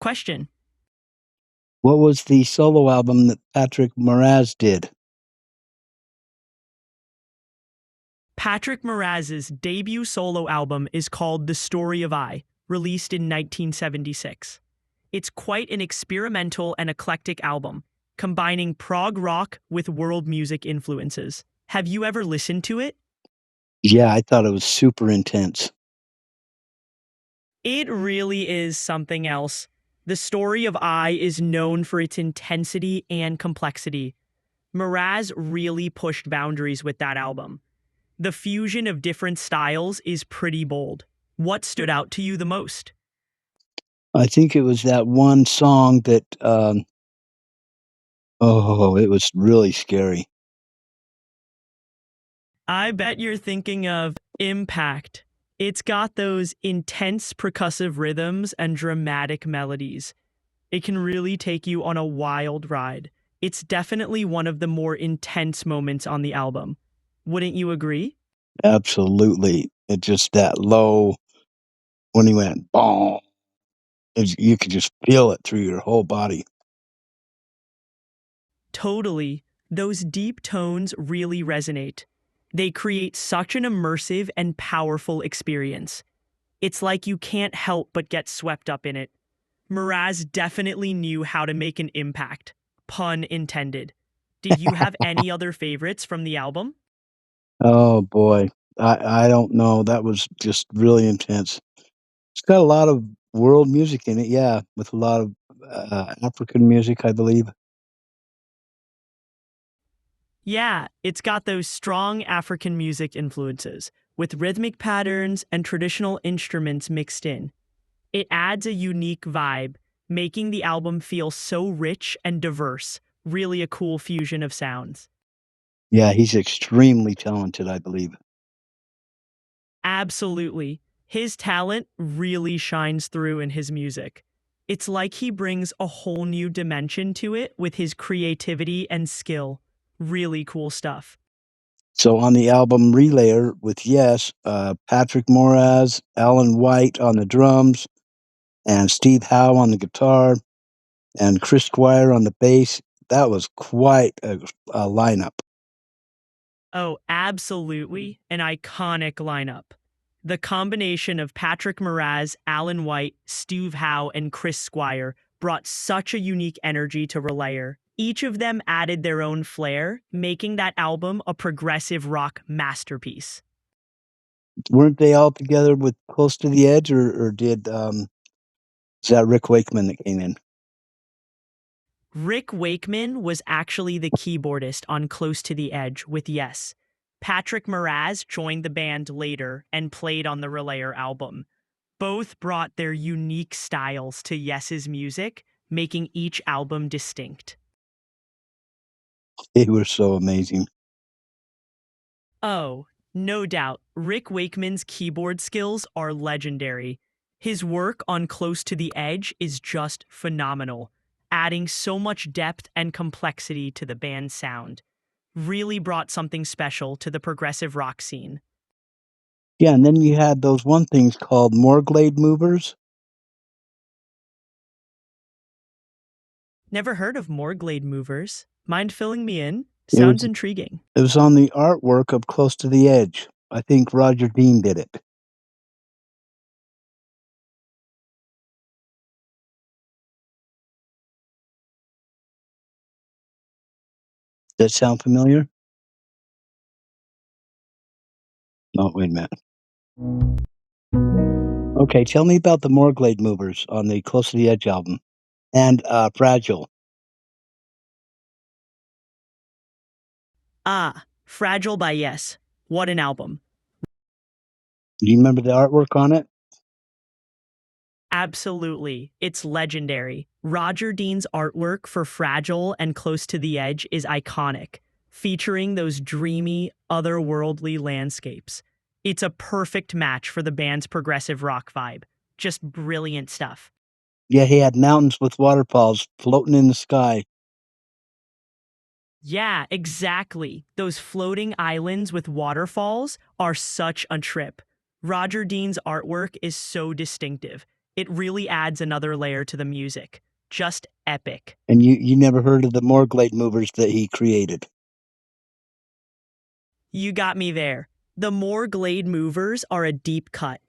question. What was the solo album that Patrick Moraz did? Patrick Moraz's debut solo album is called The Story of I, released in 1976. It's quite an experimental and eclectic album, combining prog rock with world music influences. Have you ever listened to it? Yeah, I thought it was super intense. It really is something else. The Story of I is known for its intensity and complexity. Mraz really pushed boundaries with that album. The fusion of different styles is pretty bold. What stood out to you the most? I think it was that one song that, oh, it was really scary. I bet you're thinking of Impact. It's got those intense percussive rhythms and dramatic melodies. It can really take you on a wild ride. It's definitely one of the more intense moments on the album. Wouldn't you agree? Absolutely. It just that low when he went boom. You could just feel it through your whole body. Totally. Those deep tones really resonate. They create such an immersive and powerful experience. It's like you can't help but get swept up in it. Mraz definitely knew how to make an impact. Pun intended. Did you have any other favorites from the album? Oh boy. I don't know. That was just really intense. It's got a lot of world music in it, yeah, with a lot of African music, I believe. Yeah, it's got those strong African music influences, with rhythmic patterns and traditional instruments mixed in. It adds a unique vibe, making the album feel so rich and diverse. Really a cool fusion of sounds. Yeah, he's extremely talented, I believe. Absolutely. His talent really shines through in his music. It's like he brings a whole new dimension to it with his creativity and skill. Really cool stuff. So on the album Relayer with Yes, Patrick Moraz, Alan White on the drums, and Steve Howe on the guitar, and Chris Squire on the bass. That was quite a lineup. Oh, absolutely an iconic lineup. The combination of Patrick Moraz, Alan White, Steve Howe, and Chris Squire brought such a unique energy to Relayer. Each of them added their own flair, making that album a progressive rock masterpiece. Weren't they all together with Close to the Edge, or did is that Rick Wakeman that came in? Rick Wakeman was actually the keyboardist on Close to the Edge with Yes. Patrick Moraz joined the band later and played on the Relayer album. Both brought their unique styles to Yes's music, making each album distinct. They were so amazing. Oh, no doubt, Rick Wakeman's keyboard skills are legendary. His work on Close to the Edge is just phenomenal, adding so much depth and complexity to the band's sound. Really brought something special to the progressive rock scene. Yeah, and then you had those one things called Morglade movers. Never heard of Morglade movers. Mind filling me in? It Sounds was intriguing. it was on the artwork of Close to the Edge. I think Roger Dean did it. Does that sound familiar? No, wait a minute. Okay, tell me about the Morglade movers on the Close to the Edge album and Fragile. Ah, Fragile by Yes. What an album. Do you remember the artwork on it? Absolutely. It's legendary. Roger Dean's artwork for Fragile and Close to the Edge is iconic, featuring those dreamy, otherworldly landscapes. It's a perfect match for the band's progressive rock vibe. Just brilliant stuff. Yeah, he had mountains with waterfalls floating in the sky. Yeah, exactly. Those floating islands with waterfalls are such a trip. Roger Dean's artwork is so distinctive. It really adds another layer to the music. Just epic. And you never heard of the Morglade movers that he created? You got me there. The more Glade movers are a deep cut.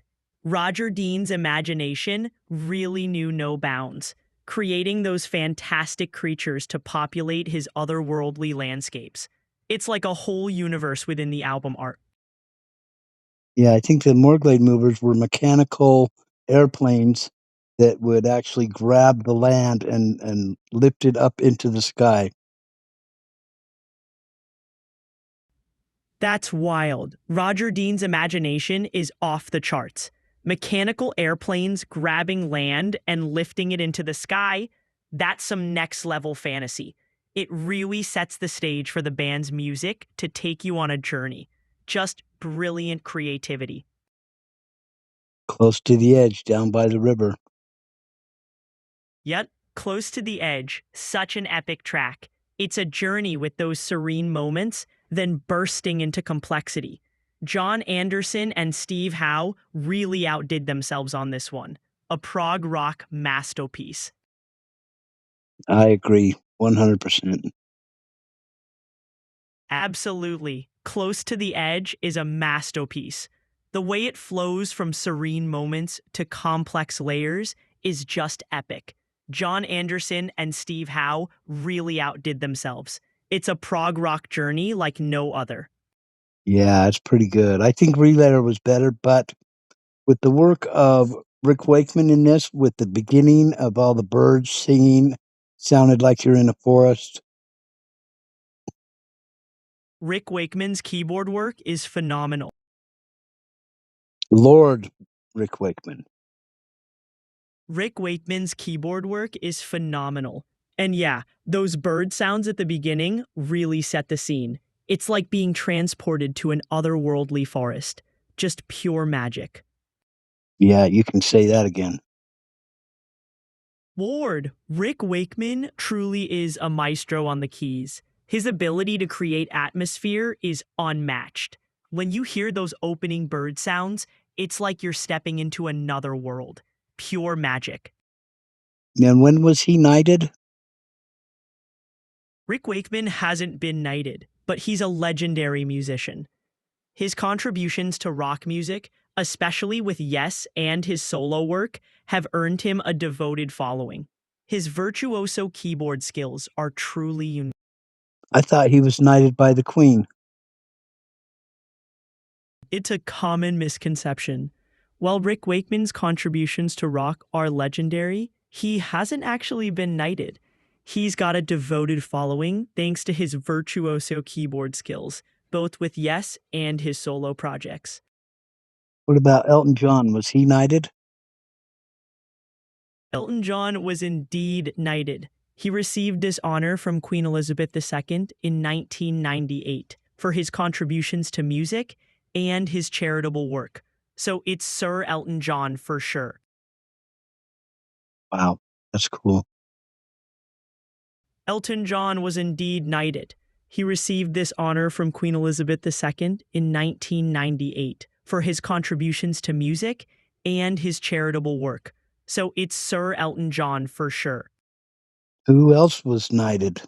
Roger Dean's imagination really knew no bounds, creating those fantastic creatures to populate his otherworldly landscapes. It's like a whole universe within the album art. Yeah, I think the Morglade movers were mechanical airplanes that would actually grab the land and lift it up into the sky. That's wild. Roger Dean's imagination is off the charts. Mechanical airplanes grabbing land and lifting it into the sky, that's some next level fantasy. It really sets the stage for the band's music to take you on a journey. Just brilliant creativity. Close to the edge, down by the river. Yet, Close to the Edge, such an epic track. It's a journey with those serene moments, then bursting into complexity. John Anderson and Steve Howe really outdid themselves on this one. A prog rock masterpiece. I agree, 100%. Absolutely. Close to the Edge is a masterpiece. The way it flows from serene moments to complex layers is just epic. John Anderson and Steve Howe really outdid themselves. It's a prog rock journey like no other. Yeah, it's pretty good. I think Relayer was better, but with the work of Rick Wakeman in this, with the beginning of all the birds singing, sounded like you're in a forest. Rick Wakeman's keyboard work is phenomenal. Lord Rick Wakeman. Rick Wakeman's keyboard work is phenomenal. And yeah, those bird sounds at the beginning really set the scene. It's like being transported to an otherworldly forest. Just pure magic. Yeah, you can say that again. Lord, Rick Wakeman truly is a maestro on the keys. His ability to create atmosphere is unmatched. When you hear those opening bird sounds, it's like you're stepping into another world. Pure magic. And when was he knighted? Rick Wakeman hasn't been knighted, but he's a legendary musician. His contributions to rock music, especially with Yes and his solo work, have earned him a devoted following. His virtuoso keyboard skills are truly unique. I thought he was knighted by the Queen. It's a common misconception. While Rick Wakeman's contributions to rock are legendary, he hasn't actually been knighted. He's got a devoted following thanks to his virtuoso keyboard skills, both with Yes and his solo projects. What about Elton John? Was he knighted? Elton John was indeed knighted. He received this honor from Queen Elizabeth II in 1998 for his contributions to music and his charitable work. So it's Sir Elton John for sure. Wow, that's cool. Elton John was indeed knighted. He received this honor from Queen Elizabeth II in 1998 for his contributions to music and his charitable work. So it's Sir Elton John for sure. Who else was knighted?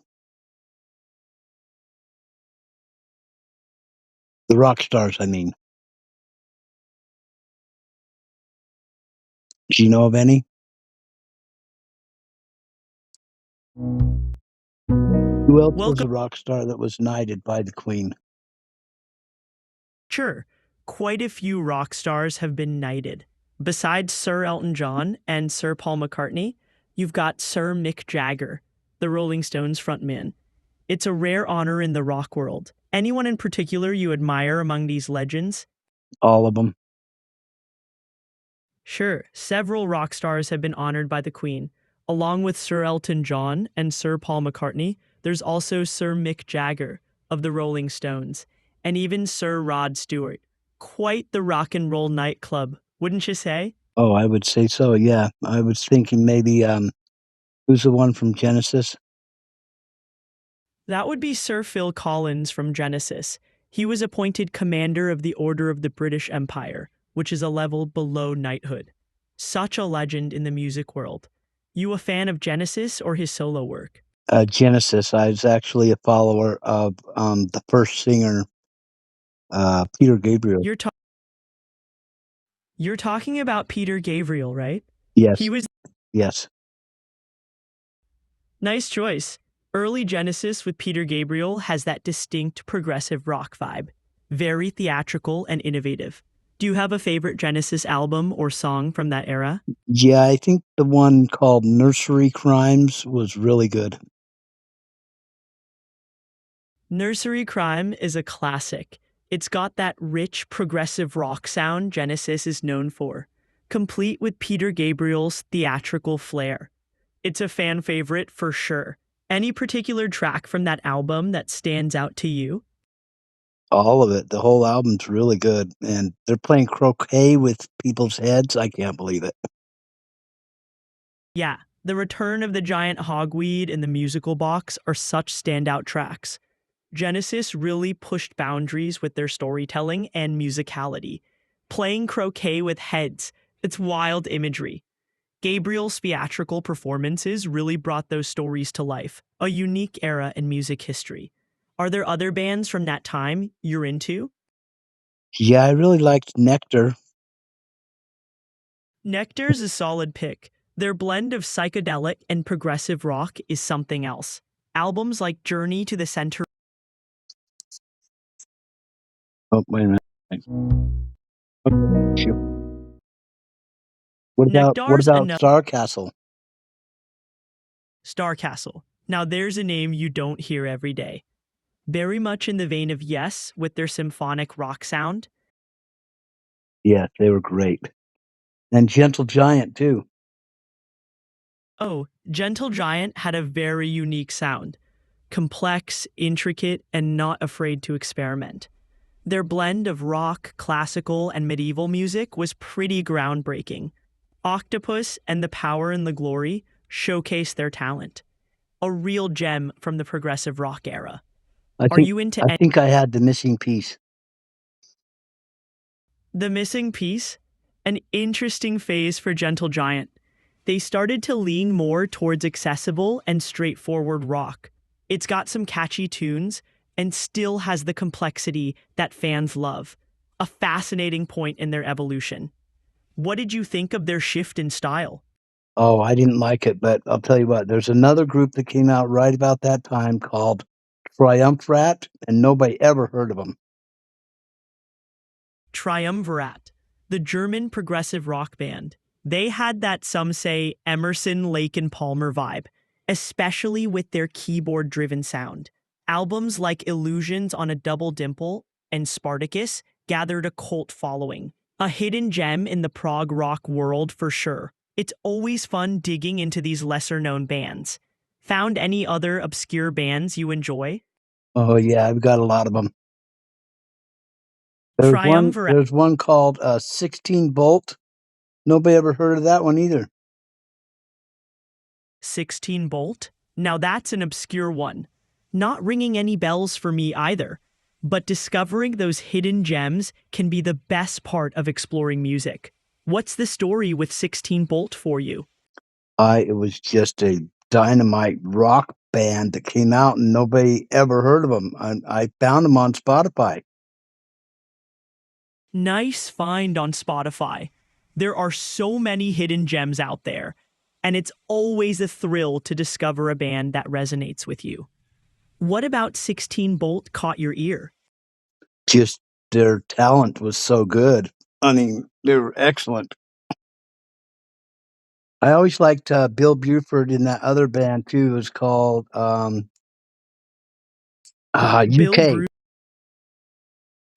The rock stars, I mean. Do you know of any? Who else was Welcome. a rock star that was knighted by the Queen? Sure, quite a few rock stars have been knighted. Besides Sir Elton John and Sir Paul McCartney, you've got Sir Mick Jagger, the Rolling Stones frontman. It's a rare honor in the rock world. Anyone in particular you admire among these legends? All of them. Sure, several rock stars have been honored by the Queen. Along with Sir Elton John and Sir Paul McCartney, there's also Sir Mick Jagger of the Rolling Stones, and even Sir Rod Stewart. Quite the rock and roll nightclub, wouldn't you say? Oh, I would say so, yeah. I was thinking maybe, who's the one from Genesis? That would be Sir Phil Collins from Genesis. He was appointed Commander of the Order of the British Empire, which is a level below knighthood. Such a legend in the music world. You a fan of Genesis or his solo work? Genesis. I was actually a follower of the first singer, Peter Gabriel. You're ta- you're talking about Peter Gabriel, right? He Yes, was yes. nice choice. Early Genesis with Peter Gabriel has that distinct progressive rock vibe. Very theatrical and innovative. Do you have a favorite Genesis album or song from that era? Yeah, I think the one called Nursery Crimes was really good. Nursery Crime is a classic. It's got that rich progressive rock sound Genesis is known for, complete with Peter Gabriel's theatrical flair. It's a fan favorite for sure. Any particular track from that album that stands out to you? All of it. The whole album's really good. And they're playing croquet with people's heads. I can't believe it. Yeah, the return of the giant hogweed and the musical box are such standout tracks. Genesis really pushed boundaries with their storytelling and musicality. Playing croquet with heads, it's wild imagery. Gabriel's theatrical performances really brought those stories to life, a unique era in music history. Are there other bands from that time you're into? Yeah, I really liked Nectar. Nectar's a solid pick. Their blend of psychedelic and progressive rock is something else. Albums like Journey to the Center. Oh, wait a minute. Shoot. What Nectar's about another. Star Castle? Starcastle. Now there's a name you don't hear every day. Very much in the vein of Yes with their symphonic rock sound. Yeah, they were great. And Gentle Giant too. Oh, Gentle Giant had a very unique sound. Complex, intricate, and not afraid to experiment. Their blend of rock, classical, and medieval music was pretty groundbreaking. Octopus and The Power and the Glory showcase their talent. A real gem from the progressive rock era. I Are think you into I think I had the missing piece. The Missing Piece? An interesting phase for Gentle Giant. They started to lean more towards accessible and straightforward rock. It's got some catchy tunes and still has the complexity that fans love. A fascinating point in their evolution. What did you think of their shift in style? Oh, I didn't like it, but I'll tell you what, there's another group that came out right about that time called Triumphrat, and nobody ever heard of them. Triumvirat, the German progressive rock band. They had that, some say, Emerson, Lake, and Palmer vibe, especially with their keyboard driven sound. Albums like Illusions on a Double Dimple and Spartacus gathered a cult following, a hidden gem in the prog rock world for sure. It's always fun digging into these lesser known bands. Found any other obscure bands you enjoy? Oh yeah, I've got a lot of them. Triumvirat. There's one called 16 Bolt. Nobody ever heard of that one either. 16 Bolt? Now that's an obscure one. Not ringing any bells for me either. But discovering those hidden gems can be the best part of exploring music. What's the story with 16 Bolt for you? It was just a dynamite rock band that came out and nobody ever heard of them. I found them on Spotify. Nice find on Spotify. There are so many hidden gems out there, and it's always a thrill to discover a band that resonates with you. What about 16 Bolt caught your ear? Just their talent was so good. I mean, they were excellent. I always liked Bill Buford in that other band too. It was called Bill UK. Bruce.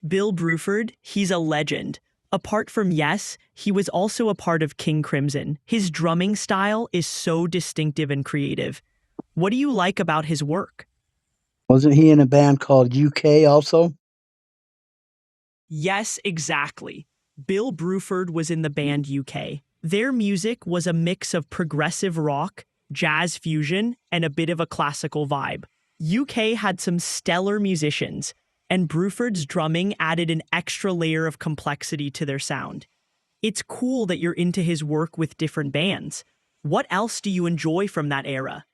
Bill Bruford, he's a legend. Apart from Yes, he was also a part of King Crimson. His drumming style is so distinctive and creative. What do you like about his work? Wasn't he in a band called UK also? Yes, exactly. Bill Bruford was in the band UK. Their music was a mix of progressive rock, jazz fusion, and a bit of a classical vibe. UK had some stellar musicians, and Bruford's drumming added an extra layer of complexity to their sound. It's cool that you're into his work with different bands. What else do you enjoy from that era?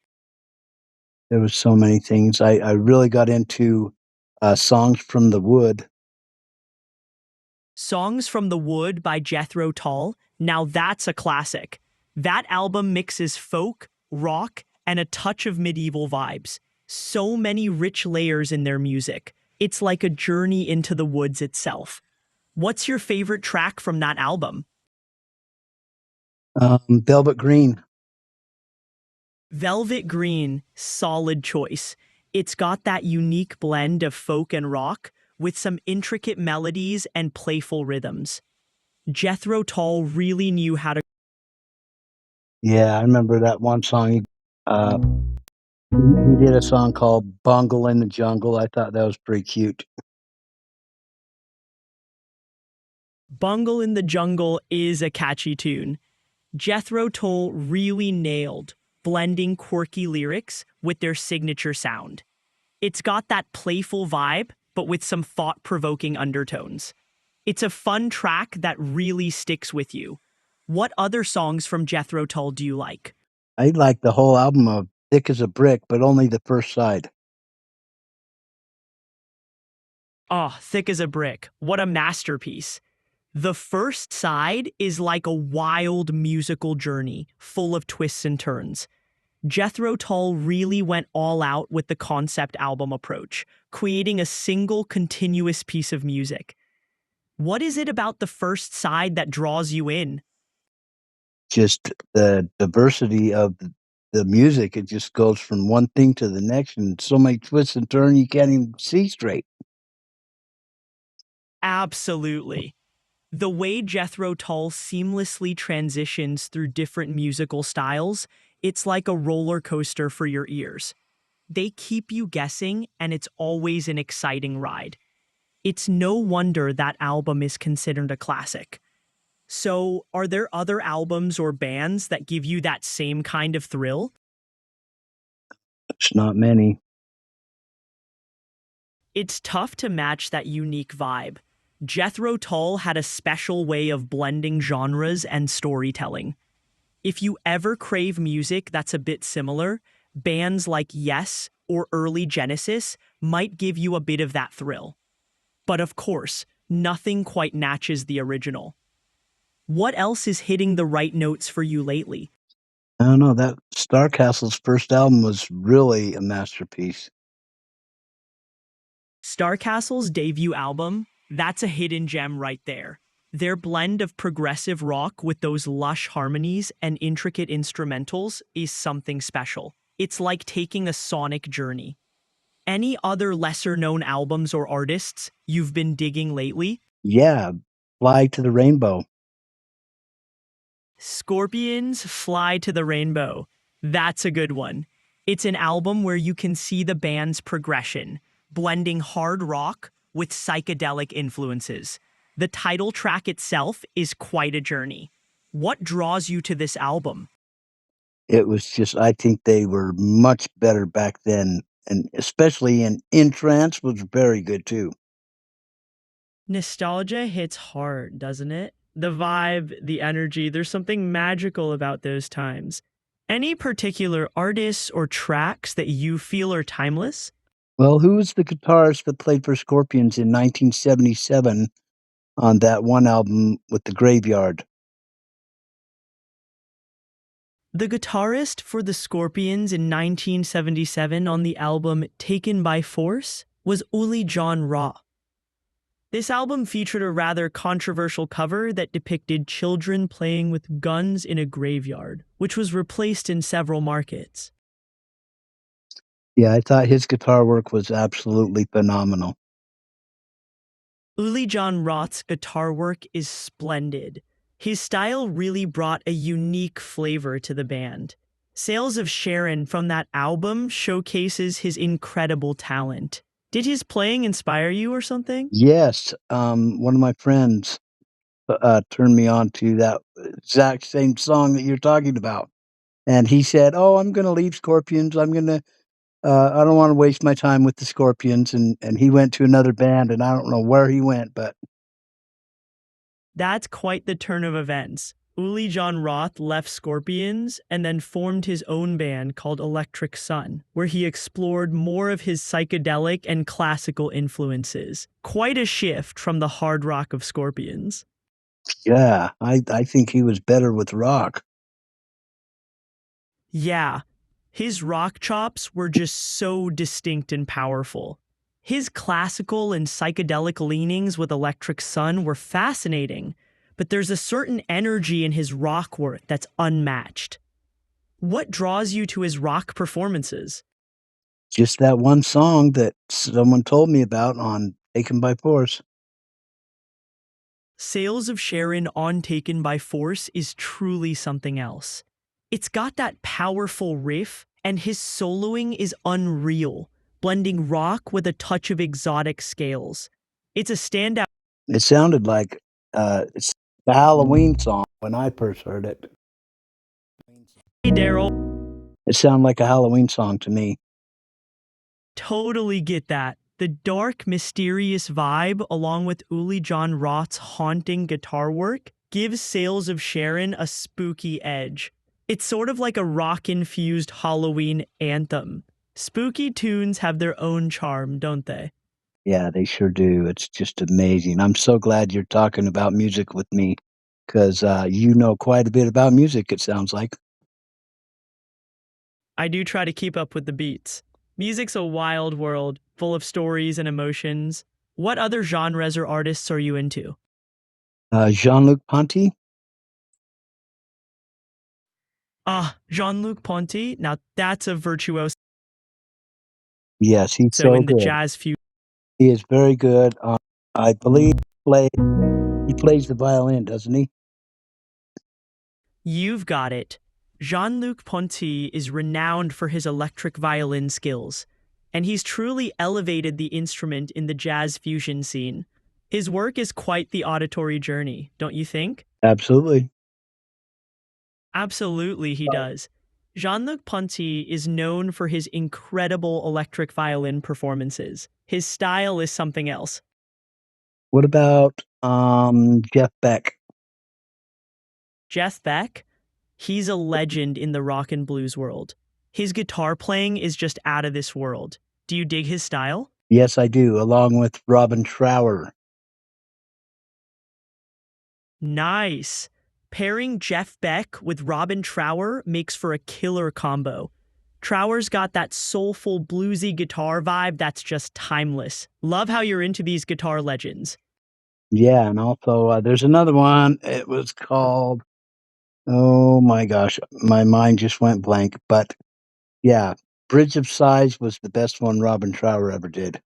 There was so many things. I really got into songs from the Wood. Songs from the Wood by Jethro Tull. Now that's a classic. That album mixes folk, rock, and a touch of medieval vibes. So many rich layers in their music. It's like a journey into the woods itself. What's your favorite track from that album? Velvet Green. Velvet Green, solid choice. It's got that unique blend of folk and rock with some intricate melodies and playful rhythms. Jethro Tull really knew how to. Yeah, I remember that one song. He did a song called "Bungle in the Jungle." I thought that was pretty cute. Bungle in the Jungle is a catchy tune. Jethro Tull really nailed blending quirky lyrics with their signature sound. It's got that playful vibe, but with some thought provoking undertones. It's a fun track that really sticks with you. What other songs from Jethro Tull do you like? I like the whole album of "Thick as a Brick," but only the first side. Oh, Thick as a Brick. What a masterpiece. The first side is like a wild musical journey full of twists and turns. Jethro Tull really went all out with the concept album approach, creating a single continuous piece of music. What is it about the first side that draws you in? Just the diversity of the music. It just goes from one thing to the next, and so many twists and turns you can't even see straight. Absolutely. The way Jethro Tull seamlessly transitions through different musical styles, it's like a roller coaster for your ears. They keep you guessing, and it's always an exciting ride. It's no wonder that album is considered a classic. So, are there other albums or bands that give you that same kind of thrill? It's not many. It's tough to match that unique vibe. Jethro Tull had a special way of blending genres and storytelling. If you ever crave music that's a bit similar, bands like Yes or early Genesis might give you a bit of that thrill. But of course, nothing quite matches the original. What else is hitting the right notes for you lately? I don't know. That Starcastle's first album was really a masterpiece. Starcastle's debut album, that's a hidden gem right there. Their blend of progressive rock with those lush harmonies and intricate instrumentals is something special. It's like taking a sonic journey. Any other lesser known albums or artists you've been digging lately? Yeah, Fly to the Rainbow. Scorpions Fly to the Rainbow. That's a good one. It's an album where you can see the band's progression, blending hard rock with psychedelic influences. The title track itself is quite a journey. What draws you to this album? It was just, I think they were much better back then, and especially in Trance was very good too. Nostalgia hits hard, doesn't it? The vibe, the energy, there's something magical about those times. Any particular artists or tracks that you feel are timeless? Well, who was the guitarist that played for Scorpions in 1977 on that one album with the Graveyard? The guitarist for the Scorpions in 1977 on the album Taken by Force was Uli John Raw. This album featured a rather controversial cover that depicted children playing with guns in a graveyard, which was replaced in several markets. Yeah, I thought his guitar work was absolutely phenomenal. Uli John Roth's guitar work is splendid. His style really brought a unique flavor to the band. Sales of Sharon from that album showcases his incredible talent. Did his playing inspire you or something? Yes, one of my friends turned me on to that exact same song that you're talking about. And he said, "Oh, I'm gonna leave Scorpions. I don't wanna waste my time with the Scorpions," and he went to another band, and I don't know where he went, but That's quite the turn of events. Uli John Roth left Scorpions and then formed his own band called Electric Sun, where he explored more of his psychedelic and classical influences. Quite a shift from the hard rock of Scorpions. Yeah, I think he was better with rock. Yeah, his rock chops were just so distinct and powerful. His classical and psychedelic leanings with Electric Sun were fascinating, but there's a certain energy in his rock work that's unmatched. What draws you to his rock performances? Just that one song that someone told me about on Taken by Force. Sales of Sharon on Taken by Force is truly something else. It's got that powerful riff, and his soloing is unreal, blending rock with a touch of exotic scales. It's a standout. It sounded like it's the Halloween song when I first heard it. Hey, Daryl, It sounded like a Halloween song to me. totally get that. The dark, mysterious vibe, along with Uli John Roth's haunting guitar work, gives Sales of Sharon a spooky edge. It's sort of like a rock-infused Halloween anthem. Spooky tunes have their own charm, don't they? Yeah, they sure do. It's just amazing. I'm so glad you're talking about music with me because you know quite a bit about music, it sounds like. I do try to keep up with the beats. Music's a wild world, full of stories and emotions. What other genres or artists are you into? Jean-Luc Ponty? Ah, Jean-Luc Ponty. Now that's a virtuoso Yes, he's so in the good. jazz fusion. He is very good. I believe play, he plays the violin, doesn't he? You've got it. Jean-Luc Ponty is renowned for his electric violin skills, and he's truly elevated the instrument in the jazz fusion scene. His work is quite the auditory journey, don't you think? Absolutely. Absolutely, he does. Jean-Luc Ponty is known for his incredible electric violin performances. His style is something else. What about Jeff Beck? Jeff Beck, he's a legend in the rock and blues world. His guitar playing is just out of this world. Do you dig his style? Yes, I do, along with Robin Trower. Nice. Pairing Jeff Beck with Robin Trower makes for a killer combo. Trower's got that soulful, bluesy guitar vibe that's just timeless. Love how you're into these guitar legends. Yeah, and also there's another one. It was called, oh my gosh, my mind just went blank. But yeah, Bridge of Sighs was the best one Robin Trower ever did.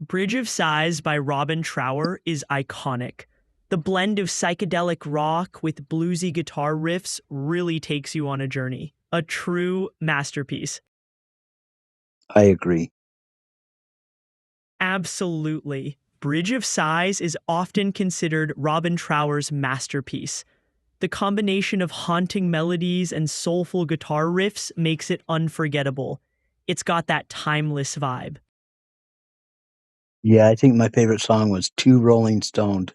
Bridge of Sighs by Robin Trower is iconic. The blend of psychedelic rock with bluesy guitar riffs really takes you on a journey. A true masterpiece. I agree. Absolutely. Bridge of Sighs is often considered Robin Trower's masterpiece. The combination of haunting melodies and soulful guitar riffs makes it unforgettable. It's got that timeless vibe. Yeah, I think my favorite song was Two Rolling Stoned.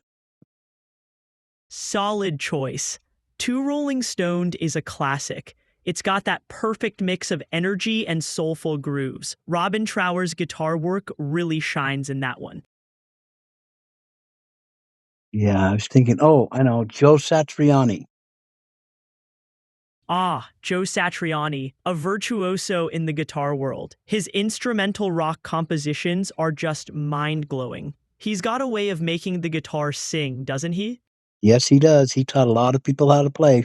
Solid choice. Two Rolling Stoned is a classic. It's got that perfect mix of energy and soulful grooves. Robin Trower's guitar work really shines in that one. Yeah, I was thinking, oh, I know, Joe Satriani. Ah, Joe Satriani, a virtuoso in the guitar world. His instrumental rock compositions are just mind-blowing. He's got a way of making the guitar sing, doesn't he? Yes, he does. He taught a lot of people how to play.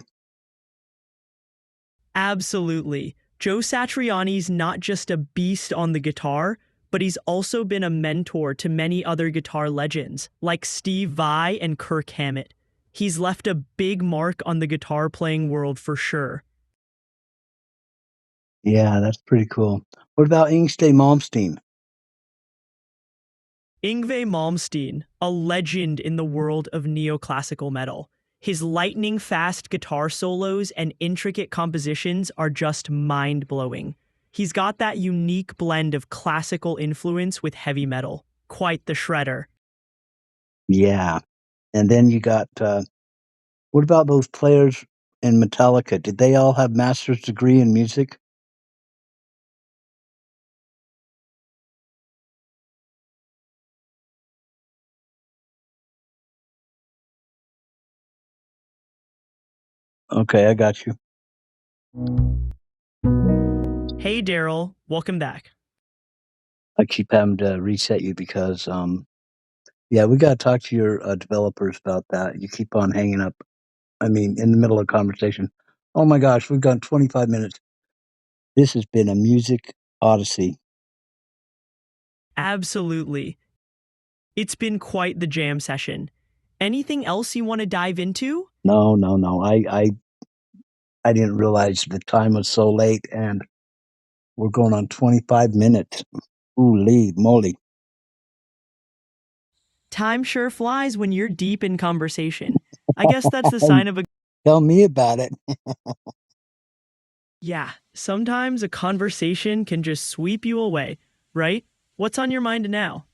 Absolutely. Joe Satriani's not just a beast on the guitar, but he's also been a mentor to many other guitar legends, like Steve Vai and Kirk Hammett. He's left a big mark on the guitar playing world for sure. Yeah, that's pretty cool. What about Ingstay Malmsteen? Yngwie Malmsteen, a legend in the world of neoclassical metal. His lightning-fast guitar solos and intricate compositions are just mind-blowing. He's got that unique blend of classical influence with heavy metal. Quite the shredder. Yeah. And then you got what about those players in Metallica? Did they all have master's degree in music? Okay, I got you. Hey, Daryl, welcome back. I keep having to reset you because, yeah, we got to talk to your developers about that. You keep on hanging up. I mean, in the middle of conversation. Oh my gosh, we've gone 25 minutes. This has been a music odyssey. Absolutely. It's been quite the jam session. Anything else you want to dive into? No, no, no. I didn't realize the time was so late, and we're going on 25 minutes. Holy moly! Time sure flies when you're deep in conversation. I guess that's the sign of a. Tell me about it. Yeah, sometimes a conversation can just sweep you away, right? What's on your mind now?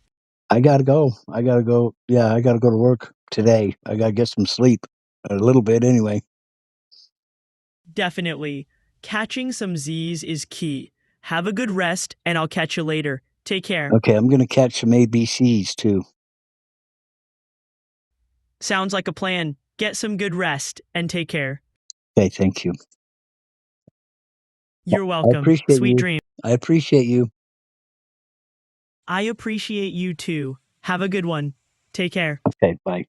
I gotta go. I gotta go. Yeah, I gotta go to work today. I gotta get some sleep, a little bit anyway. Definitely. Catching some Z's is key. Have a good rest, and I'll catch you later. Take care. Okay, I'm gonna catch some ABCs too. Sounds like a plan. Get some good rest and take care. Okay, thank you. You're I welcome. appreciate Sweet you. dream. I appreciate you. I appreciate you too. Have a good one. Take care. Okay, bye.